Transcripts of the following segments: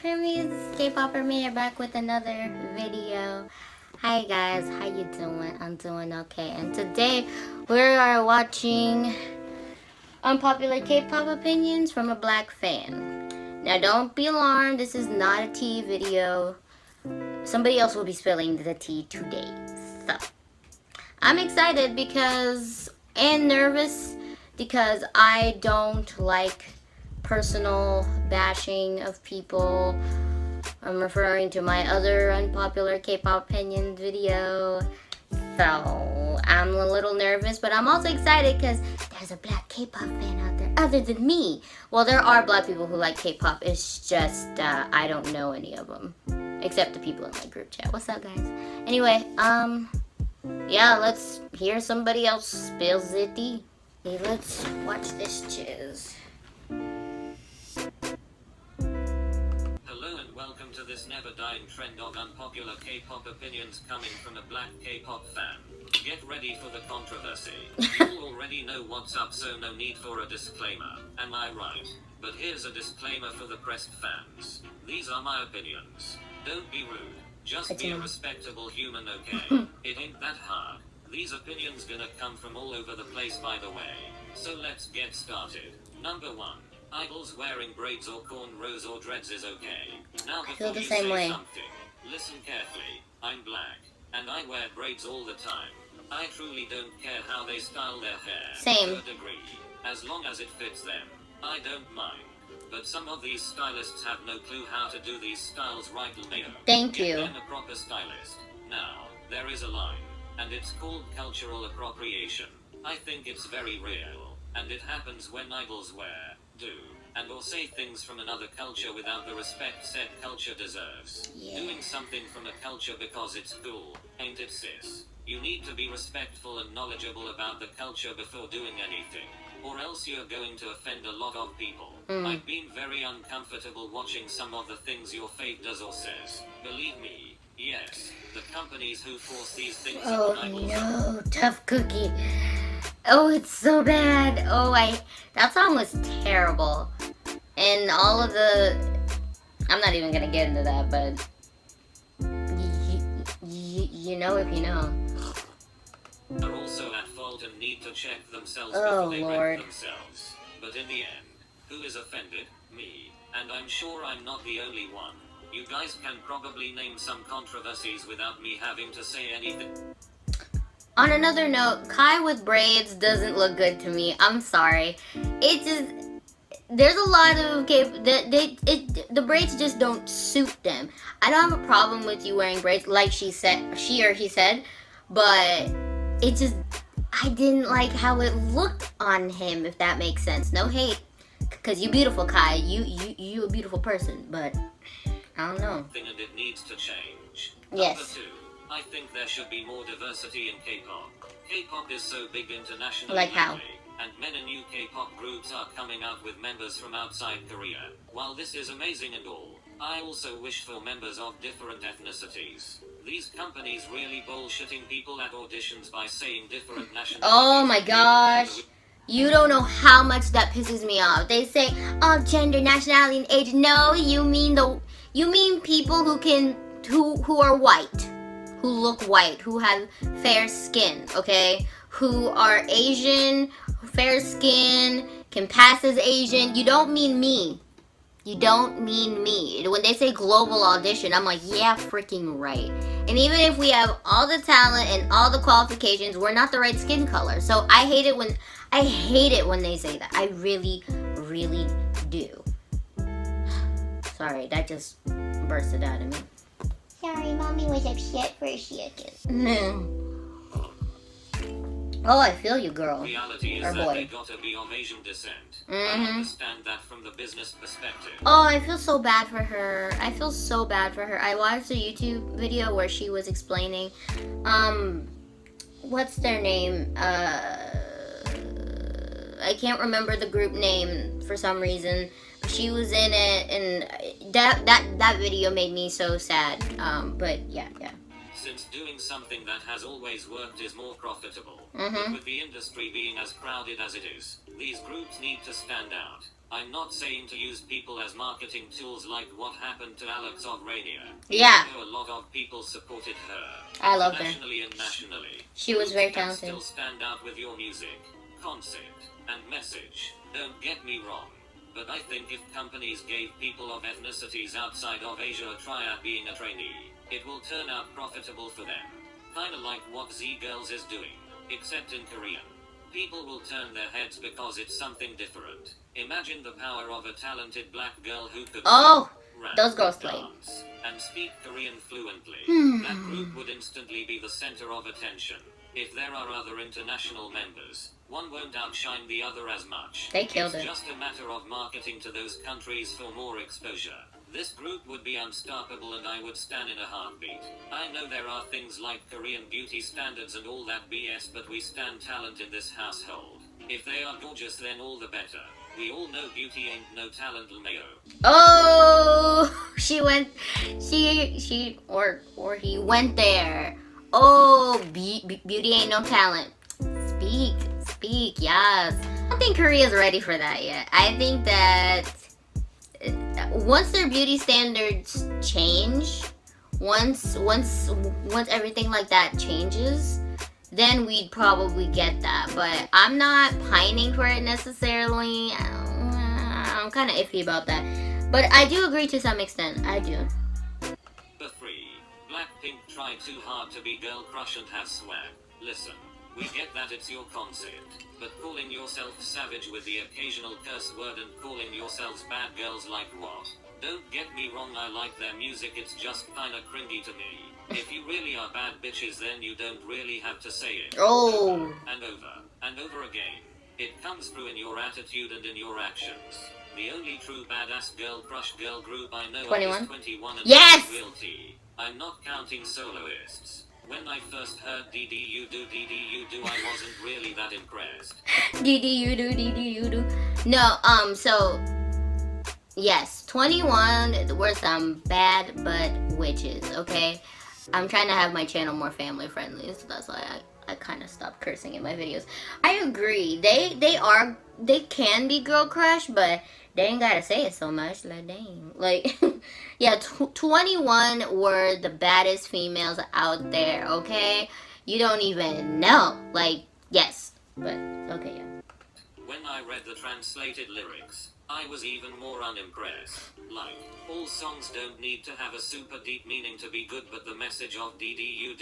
Hermes, K-pop Hermes, back with another video. Hi guys, how you doing? I'm doing okay, and today we are watching Unpopular K-pop Opinions from a Black Fan. Now don't be alarmed, this is not a tea video. Somebody else will be spilling the tea today. So, I'm excited because, and nervous because I don't like personal bashing of people. I'm referring to my other Unpopular K-pop Opinion video. So I'm a little nervous, but I'm also excited because there's a black K-pop fan out there other than me. Well, there are black people who like K-pop. It's just I don't know any of them except the people in my group chat. What's up, guys? Anyway, yeah, let's hear somebody else spill the tea. Okay, let's watch this jizz. Hello and welcome to this never-dying trend of unpopular K-pop opinions coming from a black K-pop fan. Get ready for the controversy. You already know what's up, so no need for a disclaimer. Am I right? But here's a disclaimer for the pressed fans. These are my opinions. Don't be rude. Just be a respectable human, okay? It ain't that hard. These opinions gonna come from all over the place, by the way. So let's get started. Number 1. Idols wearing braids or cornrows or dreads is okay. Now before you say something, listen carefully. I'm black, and I wear braids all the time. I truly don't care how they style their hair. Same. To a degree. As long as it fits them, I don't mind. But some of these stylists have no clue how to do these styles right. Thank you. Get them a proper stylist. Now, there is a line, and it's called cultural appropriation. I think it's very real, and it happens when idols wear, do, and or say things from another culture without the respect said culture deserves. Yeah. Doing something from a culture because it's cool, ain't it, sis? You need to be respectful and knowledgeable about the culture before doing anything, or else you're going to offend a lot of people. I've been very uncomfortable watching some of the things your fave does or says. Believe me, yes, the companies who force these things Oh on idols. no, tough cookie. Oh, it's so bad. That song was terrible. And all of the, I'm not even gonna get into that, but you know if you know. Are also at fault and need to check themselves Oh, before they Lord. wreck themselves. But in the end, who is offended? Me. And I'm sure I'm not the only one. You guys can probably name some controversies without me having to say anything. On another note, Kai with braids doesn't look good to me. I'm sorry. It just, there's a lot of the braids just don't suit them. I don't have a problem with you wearing braids, like she or he said, but it just, I didn't like how it looked on him, if that makes sense. No hate, cause you beautiful, Kai. You a beautiful person, but I don't know. And it needs to change. Yes. Number 2. I think there should be more diversity in K-pop. K-pop is so big internationally Like how? lately, and many new K-pop groups are coming out with members from outside Korea. While this is amazing and all, I also wish for members of different ethnicities. These companies really bullshitting people at auditions by saying different nationalities. Oh my gosh. You don't know how much that pisses me off. They say, oh, gender, nationality, and age. No, you mean people who are white, who look white, who have fair skin, okay? Who are Asian, fair skin, can pass as Asian. You don't mean me. You don't mean me. When they say global audition, I'm like, yeah, freaking right. And even if we have all the talent and all the qualifications, we're not the right skin color. So I hate it when they say that. I really, really do. Sorry, that just bursted out of me. Sorry, mommy was upset for a second. Oh, I feel you, girl. Reality is Or that boy. they gotta be of Asian descent. I understand that from the business perspective. Oh, I feel so bad for her. I feel so bad for her. I watched a YouTube video where she was explaining, what's their name? I can't remember the group name for some reason. She was in it, and that video made me so sad. But yeah. Since doing something that has always worked is more profitable, but with the industry being as crowded as it is, these groups need to stand out. I'm not saying to use people as marketing tools like what happened to Alex of Rainier. Yeah. Even though a lot of people supported her. I love her. Internationally and nationally. She was very You can talented. still stand out with your music, concept, and message. Don't get me wrong. But I think if companies gave people of ethnicities outside of Asia a try at being a trainee, it will turn out profitable for them. Kinda like what Z Girls is doing, except in Korean. People will turn their heads because it's something different. Imagine the power of a talented black girl who could Oh, rap, those girls play. dance, and speak Korean fluently. Hmm. That group would instantly be the center of attention. If there are other international members, one won't outshine the other as much. They killed It's it. just a matter of marketing to those countries for more exposure. This group would be unstoppable and I would stand in a heartbeat. I know there are things like Korean beauty standards and all that BS, but we stand talent in this household. If they are gorgeous, then all the better. We all know beauty ain't no talent, Lmao. Oh, or he went there. Oh, beauty ain't no talent. Speak, yes. I don't think Korea's ready for that yet. I think that once their beauty standards change, once everything like that changes, then we'd probably get that. But I'm not pining for it necessarily. I'm kind of iffy about that. But I do agree to some extent. I do. The 3. Blackpink try too hard to be girl crush and have swag. Listen, we get that it's your concept, but calling yourself savage with the occasional curse word and calling yourselves bad girls like what? Don't get me wrong, I like their music, it's just kinda cringy to me. If you really are bad bitches, then you don't really have to say it. Oh. Over and over again. It comes through in your attitude and in your actions. The only true badass girl crush girl group I know 21? is 21 and Yes! Real T. I'm not counting soloists. When I first heard DD you do, I wasn't really that impressed. DD you do. No, so yes, 21 were some bad butt witches, okay? I'm trying to have my channel more family friendly, so that's why I kind of stopped cursing in my videos. I agree. They can be girl crush, but they ain't gotta say it so much. Like, dang. Like, yeah, 21 were the baddest females out there, okay? You don't even know. Like, yes. But, okay, yeah. When I read the translated lyrics, I was even more unimpressed. Like, all songs don't need to have a super deep meaning to be good, but the message of DD you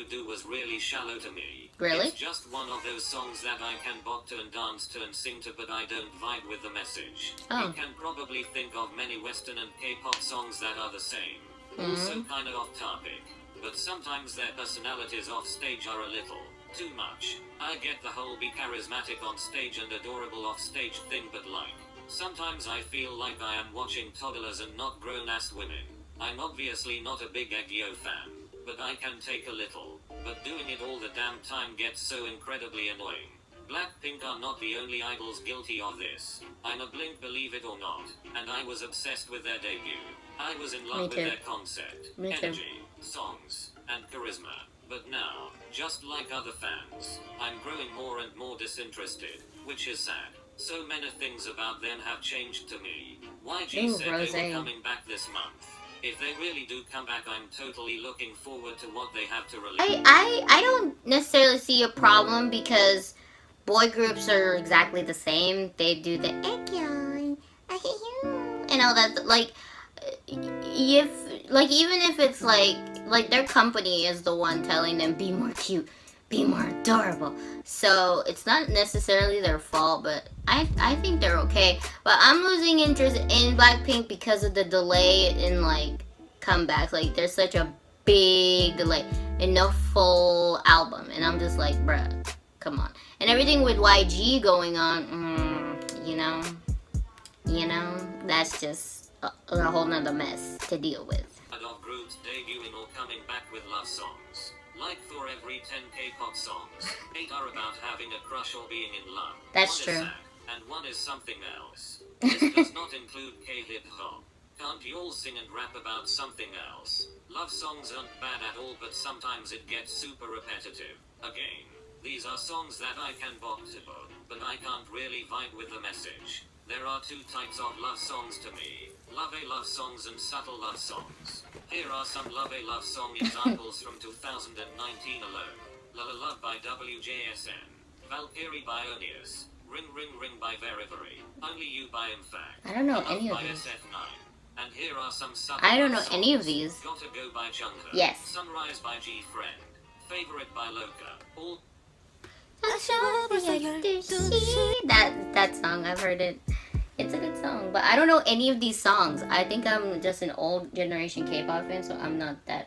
do was really shallow to me. Really? It's just one of those songs that I can bop to and dance to and sing to, but I don't vibe with the message. Oh. You can probably think of many Western and K-pop songs that are the same. Also kind of off topic, but sometimes their personalities off stage are a little too much. I get the whole be charismatic on stage and adorable off stage thing, but like, sometimes I feel like I am watching toddlers and not grown-ass women. I'm obviously not a big Eggyo fan, but I can take a little. But doing it all the damn time gets so incredibly annoying. Blackpink are not the only idols guilty of this. I'm a Blink, believe it or not, and I was obsessed with their debut. I was in love with their concept, energy, songs, and charisma. But now, just like other fans, I'm growing more and more disinterested, which is sad. So many things about them have changed to me. YG said they were coming back this month. If they really do come back, I'm totally looking forward to what they have to release. I don't necessarily see a problem because boy groups are exactly the same. They do the Eggyo and all that. Like, even if it's like their company is the one telling them be more cute, be more adorable. So it's not necessarily their fault, but I think they're okay. But I'm losing interest in Blackpink because of the delay in like comebacks. Like, there's such a big delay and no full album, and I'm just like, bruh, come on. And everything with YG going on, you know, that's just a whole nother mess to deal with. Of groups debuting or coming back with love songs. Like, for every 10 K-pop songs, 8 are about having a crush or being in love. That's one true. Is sad, and one is something else. This does not include K-hip hop. Can't you all sing and rap about something else? Love songs aren't bad at all, but sometimes it gets super repetitive. Again, these are songs that I can bop to. but I can't really vibe with the message. There are two types of love songs to me. Love songs and subtle love songs. Here are some love song examples from 2019 alone. La La Love by WJSN. Valkyrie by Onius. Ring Ring Ring by Very Very. Only You by In Fact. I don't know Love any of by these. SF9. And here are some subtle I don't know love any of songs. these. Gotta Go by Jungkook. Yes. Sunrise by G Friend. Favorite by Loka. All That song, I've heard it. It's a good song, but I don't know any of these songs. I think I'm just an old generation K-pop fan, so I'm not that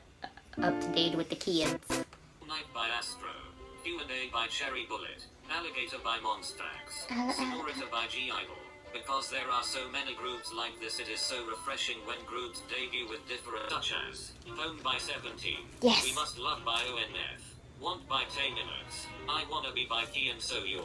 up to date with the kids. Night by Astro. Q&A by Cherry Bullet. Alligator by Monstax. Senorita by G Idol. Because there are so many groups like this, it is so refreshing when groups debut with different, such as Home by 17. Yes. We Must Love by ONF. Want by 10 Minutes. I Wanna Be by Key and So You're.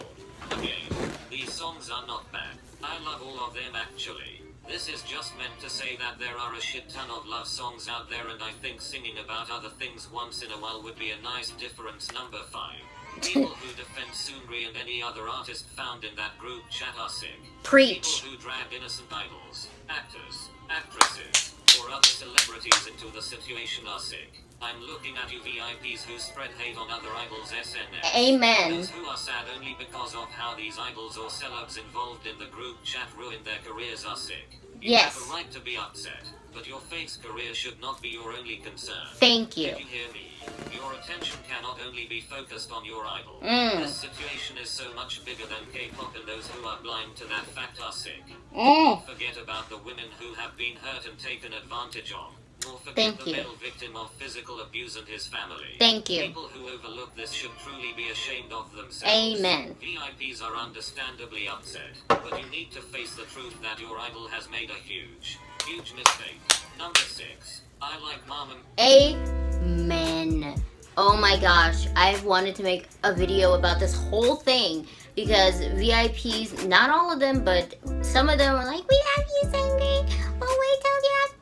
Again, these songs are not bad. I love all of them actually. This is just meant to say that there are a shit ton of love songs out there, and I think singing about other things once in a while would be a nice difference. Number 5. People who defend Sungri and any other artist found in that group chat are sick. Preach. People who drag innocent idols, actors, actresses, or other celebrities into the situation are sick. I'm looking at you VIPs who spread hate on other idols SNS. Amen. Those who are sad only because of how these idols or celebs involved in the group chat ruined their careers are sick. You Yes. have a right to be upset, but your fake's career should not be your only concern. Thank you. Did you hear me? Your attention cannot only be focused on your idol. This situation is so much bigger than K-pop, and those who are blind to that fact are sick. Don't forget about the women who have been hurt and taken advantage of. Nor forget Thank the you. male victim of physical abuse and his family. Thank you. People who overlook this should truly be ashamed of themselves. Amen. VIPs are understandably upset, but you need to face the truth that your idol has made a huge mistake. Number 6. I like Mama. Amen. Oh my gosh, I've wanted to make a video about this whole thing because VIPs, not all of them, but some of them are like, we love you, Sangre. Oh, wait till you have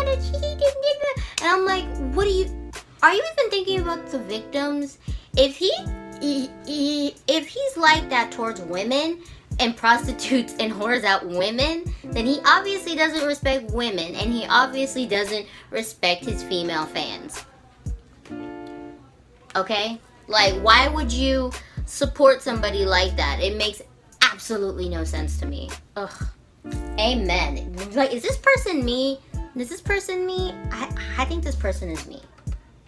to cheat. And I'm like, are you even thinking about the victims? If if he's like that towards women and prostitutes and whores out women, then he obviously doesn't respect women, and he obviously doesn't respect his female fans. Okay? Like, why would you support somebody like that? It makes absolutely no sense to me. Ugh. Amen. Like, is this person me? Is this person me? I think this person is me.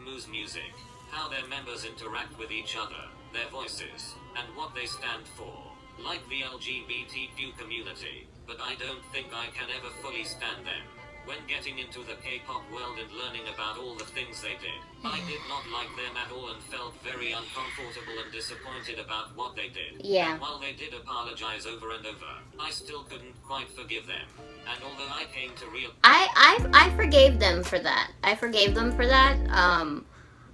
Moose music, how their members interact with each other, their voices, and what they stand for. Like the LGBTQ community, but I don't think I can ever fully stand them. When getting into the K-pop world and learning about all the things they did, I did not like them at all and felt very uncomfortable and disappointed about what they did. Yeah. And while they did apologize over and over, I still couldn't quite forgive them. And although I came to real... I forgave them for that.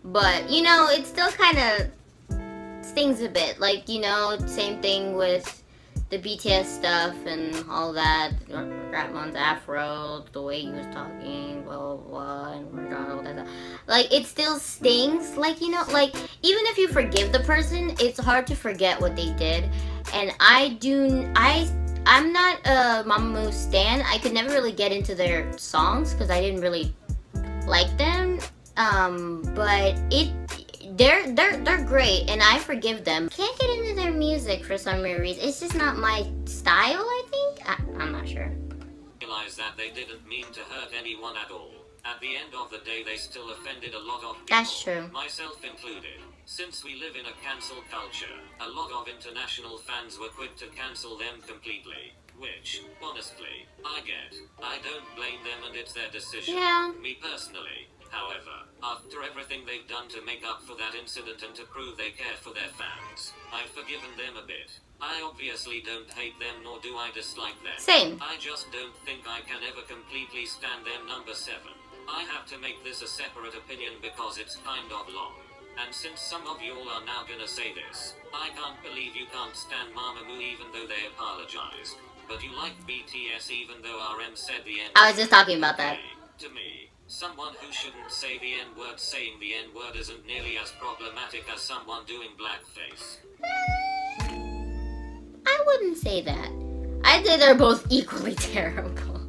But, you know, it still kind of stings a bit. Like, you know, same thing with the BTS stuff and all that. Ratmon's afro, the way he was talking, blah, blah, blah, and all that stuff. Like, it still stings. Like, you know, like, even if you forgive the person, it's hard to forget what they did. And I'm not a Mamamoo stan. I could never really get into their songs because I didn't really like them. But they're great, and I forgive them. Can't get into their music for some weird reason. It's just not my style, I think. I'm not sure. Realize that they didn't mean to hurt anyone at all. At the end of the day, they still offended a lot of people. That's true. Myself included. Since we live in a cancel culture, a lot of international fans were quick to cancel them completely. Which, honestly, I get. I don't blame them, and it's their decision. Yeah. Me personally, however, after everything they've done to make up for that incident and to prove they care for their fans, I've forgiven them a bit. I obviously don't hate them, nor do I dislike them. Same. I just don't think I can ever completely stand them. Number 7. I have to make this a separate opinion because it's kind of long. And since some of you all are now gonna say this, I can't believe you can't stand Mamamoo even though they apologized. But you like BTS even though RM said the N-word. I was just talking about that. To me, someone who shouldn't say the N-word saying the N-word isn't nearly as problematic as someone doing blackface. wouldn't say that. I'd say they're both equally terrible.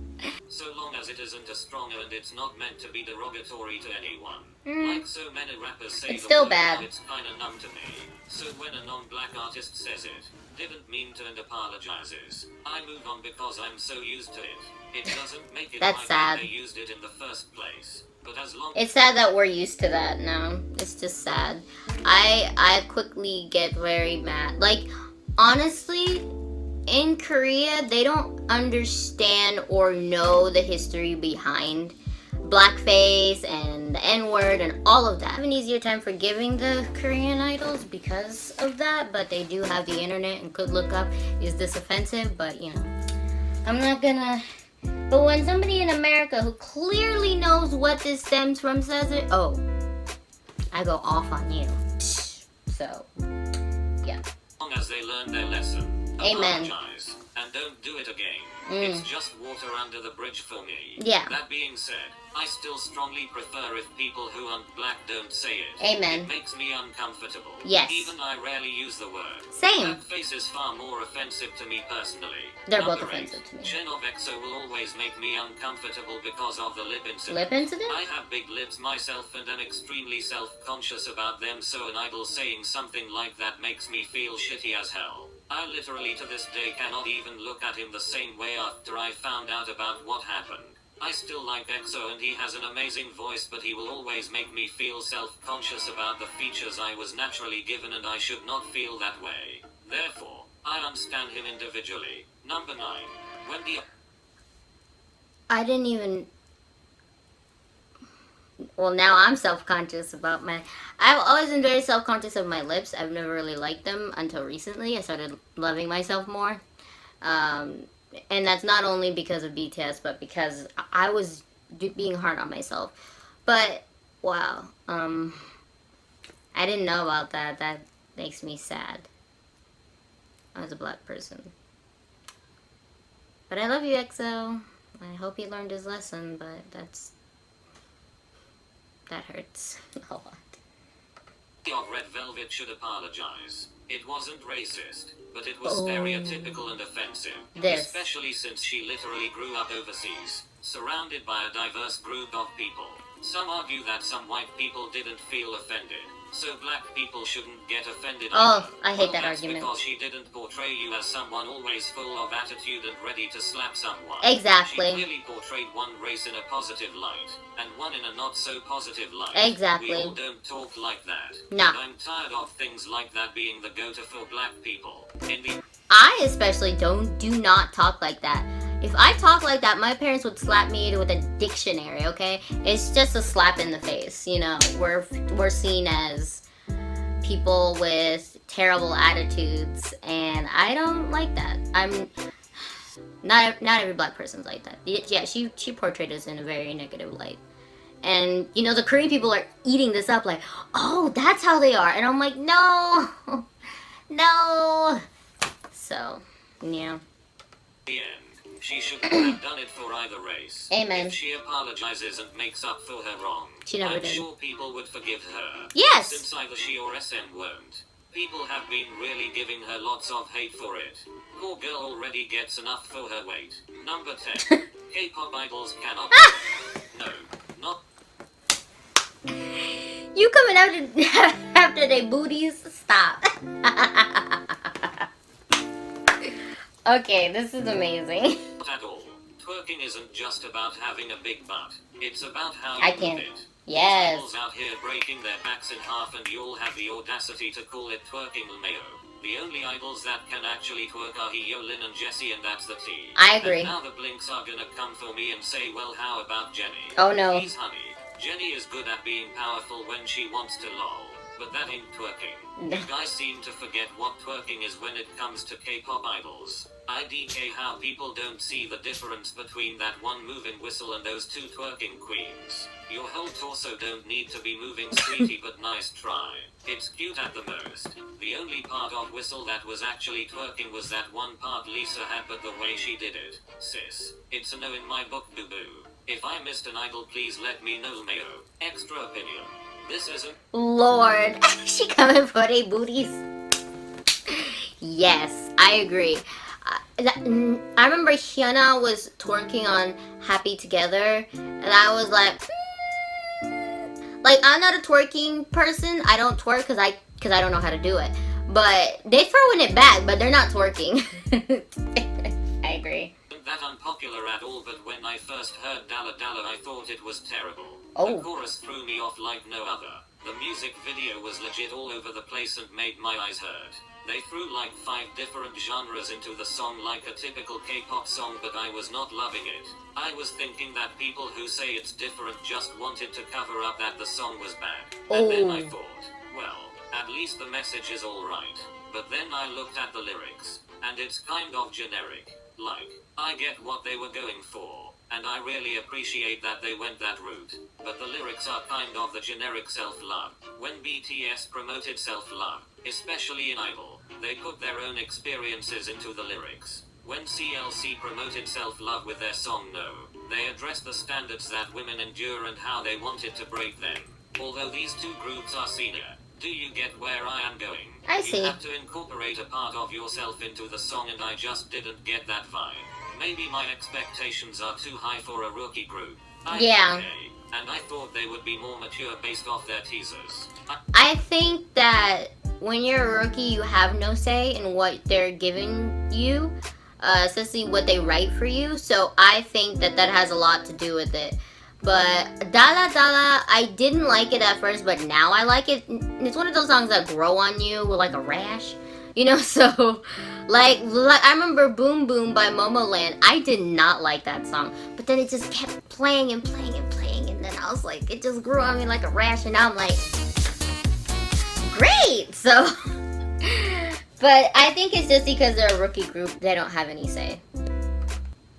So long as it isn't a stronger and it's not meant to be derogatory to anyone. Mm. Like so many rappers say It's the still word, bad. now it's kinda numb to me. So when a non-black artist says it, didn't mean to and apologizes, I move on because I'm so used to it. It doesn't make it That's right sad. that they used it in the first place. But as long It's sad that we're used to that now. It's just sad. I quickly get very mad. Like, honestly, in Korea, they don't understand or know the history behind blackface and the N-word and all of that. I have an easier time forgiving the Korean idols because of that, but they do have the internet and could look up, is this offensive? But, you know, I'm not gonna... But when somebody in America who clearly knows what this stems from says it, oh, I go off on you. So, yeah. as long as they learn their lesson, Amen. apologize, and don't do it again. Mm. It's just water under the bridge for me. Yeah. That being said, I still strongly prefer if people who aren't black don't say it. Amen. It makes me uncomfortable. Yes. Even I rarely use the word. Same. Blackface is far more offensive to me personally. They're both Number 8, offensive to me. Gen of EXO will always make me uncomfortable because of the lip incident. Lip incident? I have big lips myself and am extremely self-conscious about them, so an idol saying something like that makes me feel shitty as hell. I literally to this day cannot even look at him the same way after I found out about what happened. I still like EXO and he has an amazing voice, but he will always make me feel self-conscious about the features I was naturally given, and I should not feel that way. Therefore, I unstand him individually. Number 9. Wendy. I didn't even... Well, now I'm self-conscious about my... I've always been very self-conscious of my lips. I've never really liked them until recently. I started loving myself more. And that's not only because of BTS, but because I was being hard on myself. But, wow. I didn't know about that. That makes me sad. As a black person. But I love you, EXO. I hope he learned his lesson, but that hurts a lot. Of Red Velvet should apologize. It wasn't racist, but it was Oh. stereotypical and offensive. This. Especially since she literally grew up overseas, surrounded by a diverse group of people. Some argue that some white people didn't feel offended, so black people shouldn't get offended Oh, either. I hate Well, that that's argument. because she didn't portray you as someone always full of attitude and ready to slap someone. Exactly. She clearly portrayed one race in a positive light, and one in a not so positive light. Exactly. We all don't talk like that. Nah. And I'm tired of things like that being the go-to for black people. In the I especially do not talk like that. If I talk like that, my parents would slap me with a dictionary, okay? It's just a slap in the face, you know. We're seen as people with terrible attitudes, and I don't like that. I'm not every black person's like that. Yeah, she portrayed us in a very negative light. And, you know, the Korean people are eating this up like, oh, that's how they are. And I'm like, no, no. So, yeah. end, she shouldn't have done it for either race. Amen. If she apologizes and makes up for her wrong, She never I'm did. sure people would forgive her. Yes. Since either she or SM won't. People have been really giving her lots of hate for it. Poor girl already gets enough for her weight. Number 10. K-pop idols cannot... No, not... You coming out after they booties? Stop. Okay, this is amazing. Not at all. Twerking isn't just about having a big butt. It's about how I you can't. move it. Yes. Idols out here breaking their backs in half, and you all have the audacity to call it twerking, Mayo. The only idols that can actually twerk are Hyolyn and Jessie, and that's the T. I agree. And now the Blinks are gonna come for me and say, well, how about Jennie? Oh, no. Please, honey. Jennie is good at being powerful when she wants to lol. But that ain't twerking. You guys seem to forget what twerking is when it comes to K-pop idols. IDK how people don't see the difference between that one moving whistle and those two twerking queens. Your whole torso don't need to be moving, sweetie, but nice try. It's cute at the most. The only part of whistle that was actually twerking was that one part Lisa had, but the way she did it, sis, it's a no in my book, boo-boo. If I missed an idol, please let me know, Mayo. Extra opinion. This isn't... Lord, she coming for they booties. Yes, I agree. I remember Hyuna was twerking on Happy Together, and I was like I'm not a twerking person. I don't twerk because I don't know how to do it. But they throwing it back, but they're not twerking. I agree. That unpopular at all, but when I first heard Dalla Dalla, I thought it was terrible. Oh. The chorus threw me off like no other. The music video was legit all over the place and made my eyes hurt. They threw like 5 different genres into the song like a typical K-pop song, but I was not loving it. I was thinking that people who say it's different just wanted to cover up that the song was bad. And then I thought, well, at least the message is alright. But then I looked at the lyrics, and it's kind of generic. Like, I get what they were going for, and I really appreciate that they went that route. But the lyrics are kind of the generic self-love. When BTS promoted self-love, especially in Idol, they put their own experiences into the lyrics. When CLC promoted self-love with their song No, they addressed the standards that women endure and how they wanted to break them. Although these two groups are senior, do you get where I am going? I see. You have to incorporate a part of yourself into the song, and I just didn't get that vibe. Maybe my expectations are too high for a rookie group. Yeah. Okay, and I thought they would be more mature based off their teasers. I think that when you're a rookie, you have no say in what they're giving you, especially what they write for you. So I think that that has a lot to do with it. But Dalla Dalla, I didn't like it at first, but now I like it. It's one of those songs that grow on you with like a rash, you know. So, like I remember Boom Boom by Momoland. I did not like that song, but then it just kept playing and playing and playing, and then I was like, it just grew on me like a rash, and now I'm like, great. So, but I think it's just because they're a rookie group, they don't have any say.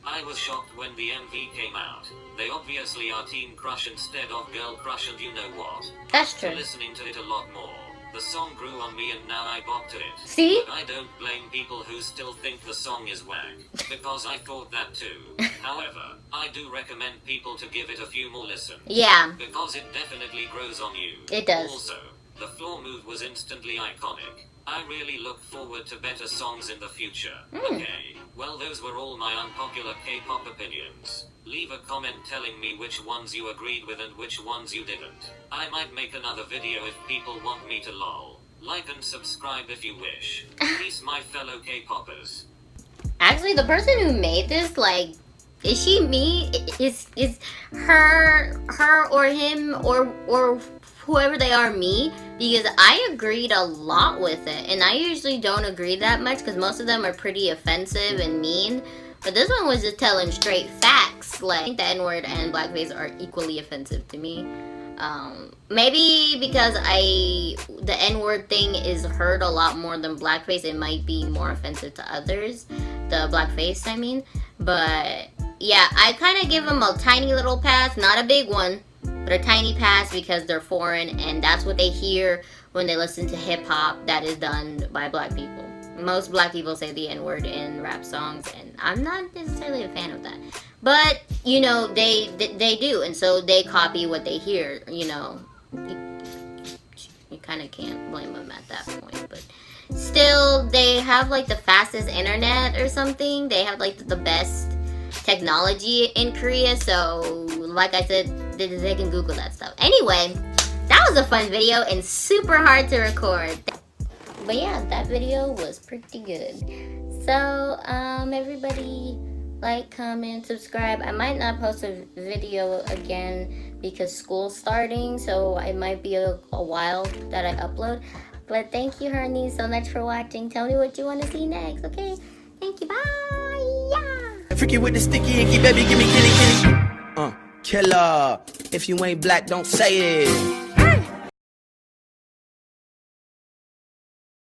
I was shocked when the MV came out. They obviously are teen crush instead of girl crush, and you know what? That's true. After listening to it a lot more, the song grew on me and now I bop to it. See? But I don't blame people who still think the song is whack, because I thought that too. However, I do recommend people to give it a few more listens. Yeah. Because it definitely grows on you. It does. Also, the floor move was instantly iconic. I really look forward to better songs in the future. Okay, well those were all my unpopular K-pop opinions. Leave a comment telling me which ones you agreed with and which ones you didn't. I might make another video if people want me to lol. Like and subscribe if you wish. Peace my fellow K-poppers. Actually, the person who made this, like, is she me? Is her or him or whoever they are me? Because I agreed a lot with it, and I usually don't agree that much because most of them are pretty offensive and mean. But this one was just telling straight facts. Like, I think the N-word and blackface are equally offensive to me. Maybe because the N-word thing is heard a lot more than blackface, it might be more offensive to others. The blackface, I mean. But yeah, I kind of give them a tiny little pass, not a big one, but a tiny pass because they're foreign and that's what they hear when they listen to hip-hop that is done by black people. Most black people say the N-word in rap songs, and I'm not necessarily a fan of that. But, you know, they do, and so they copy what they hear, you know. You kind of can't blame them at that point, but still, they have, like, the fastest internet or something. They have, like, the best technology in Korea, so, like I said, they can Google that stuff. Anyway, that was a fun video and super hard to record. But yeah, that video was pretty good. So, everybody like, comment, subscribe. I might not post a video again because school's starting, so it might be a while that I upload. But thank you, Hernie, so much for watching. Tell me what you want to see next, okay? Thank you, bye! Yeah! Freaky with the sticky icky, baby, give me kitty kitty. Killer. If you ain't black, don't say it.